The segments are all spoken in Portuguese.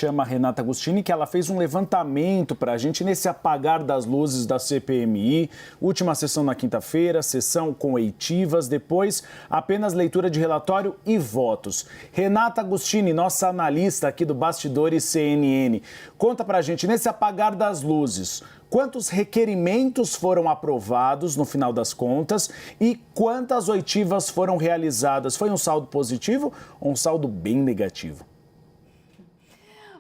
chama Renata Agostini, que ela fez um levantamento para a gente nesse apagar das luzes da CPMI. Última sessão na quinta-feira, sessão com oitivas, depois apenas leitura de relatório e votos. Renata Agostini, nossa analista aqui do Bastidores CNN, conta para a gente, nesse apagar das luzes, quantos requerimentos foram aprovados no final das contas e quantas oitivas foram realizadas? Foi um saldo positivo ou um saldo bem negativo?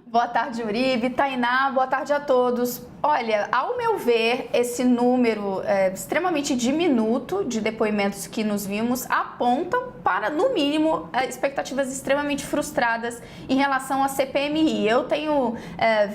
Boa tarde, Uribe, Tainá, boa tarde a todos. Olha, ao meu ver, esse número extremamente diminuto de depoimentos que nos vimos aponta para, no mínimo, expectativas extremamente frustradas em relação à CPMI. Eu tenho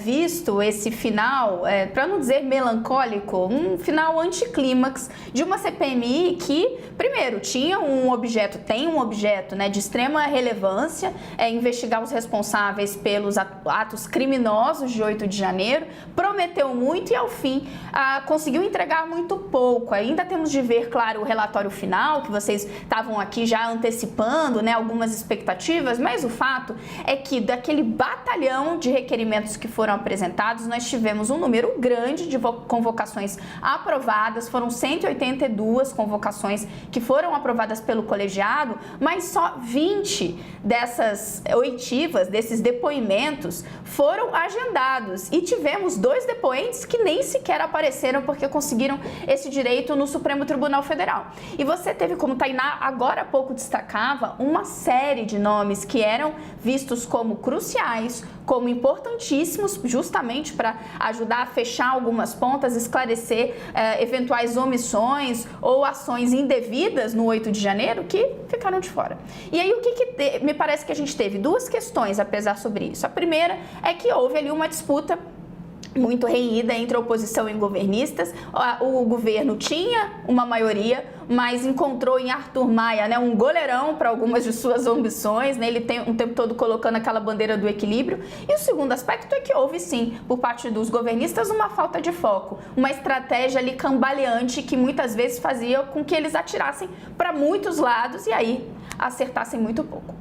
visto esse final, para não dizer melancólico, um final anticlímax de uma CPMI que, primeiro, tem um objeto, né, de extrema relevância, investigar os responsáveis pelos atos criminosos de 8 de janeiro, prometeu muito e, ao fim, conseguiu entregar muito pouco. Ainda temos de ver, claro, o relatório final, que vocês estavam aqui já antecipando, né, algumas expectativas, mas o fato é que daquele batalhão de requerimentos que foram apresentados, nós tivemos um número grande de convocações aprovadas, foram 182 convocações que foram aprovadas pelo colegiado, mas só 20 dessas oitivas, desses depoimentos, foram agendados e tivemos 2 depoentes que nem sequer apareceram porque conseguiram esse direito no Supremo Tribunal Federal. E você teve, como Tainá agora há pouco destacava, uma série de nomes que eram vistos como cruciais, como importantíssimos, justamente para ajudar a fechar algumas pontas, esclarecer eventuais omissões ou ações indevidas no 8 de janeiro que ficaram de fora. E aí me parece que a gente teve 2 questões a pesar sobre isso. A primeira é que houve ali uma disputa muito renhida entre a oposição e governistas. O governo tinha uma maioria, mas encontrou em Arthur Maia, né, um goleirão para algumas de suas ambições, né? Ele tem um tempo todo colocando aquela bandeira do equilíbrio. E o segundo aspecto é que houve, sim, por parte dos governistas, uma falta de foco, uma estratégia ali cambaleante que muitas vezes fazia com que eles atirassem para muitos lados e aí acertassem muito pouco.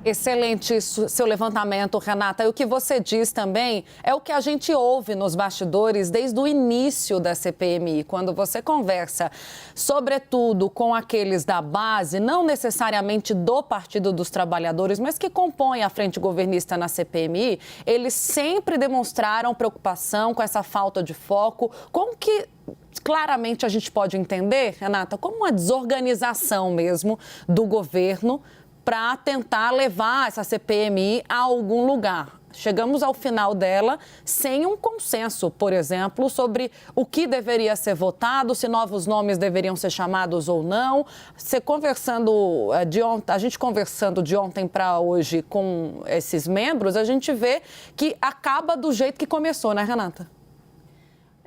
Excelente seu levantamento, Renata. E o que você diz também é o que a gente ouve nos bastidores desde o início da CPMI, quando você conversa, sobretudo com aqueles da base, não necessariamente do Partido dos Trabalhadores, mas que compõem a frente governista na CPMI, eles sempre demonstraram preocupação com essa falta de foco, com que claramente a gente pode entender, Renata, como uma desorganização mesmo do governo para tentar levar essa CPMI a algum lugar. Chegamos ao final dela sem um consenso, por exemplo, sobre o que deveria ser votado, se novos nomes deveriam ser chamados ou não. A gente conversando de ontem para hoje com esses membros, a gente vê que acaba do jeito que começou, né, Renata?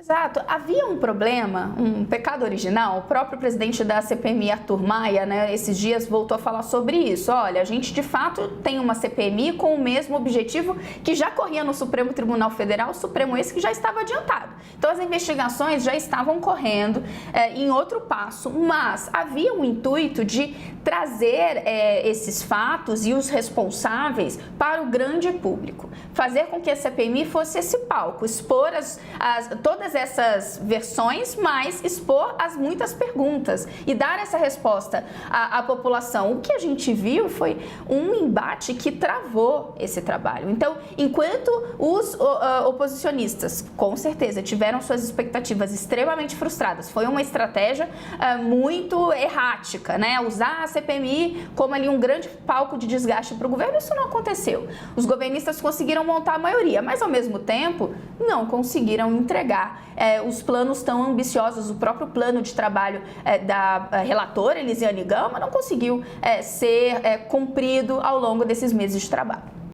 Exato. Havia um problema, um pecado original. O próprio presidente da CPMI, Arthur Maia, né, esses dias voltou a falar sobre isso. Olha, a gente de fato tem uma CPMI com o mesmo objetivo que já corria no Supremo Tribunal Federal, o Supremo esse que já estava adiantado. Então as investigações já estavam correndo em outro passo, mas havia um intuito de trazer esses fatos e os responsáveis para o grande público. Fazer com que a CPMI fosse esse palco, expor todas essas versões, mas expor as muitas perguntas e dar essa resposta à população. O que a gente viu foi um embate que travou esse trabalho. Então, enquanto os oposicionistas, com certeza, tiveram suas expectativas extremamente frustradas, foi uma estratégia muito errática, né? Usar a CPMI como ali um grande palco de desgaste para o governo, isso não aconteceu. Os governistas conseguiram montar a maioria, mas ao mesmo tempo não conseguiram entregar os planos tão ambiciosos. O próprio plano de trabalho da relatora Elisiane Gama não conseguiu ser cumprido ao longo desses meses de trabalho.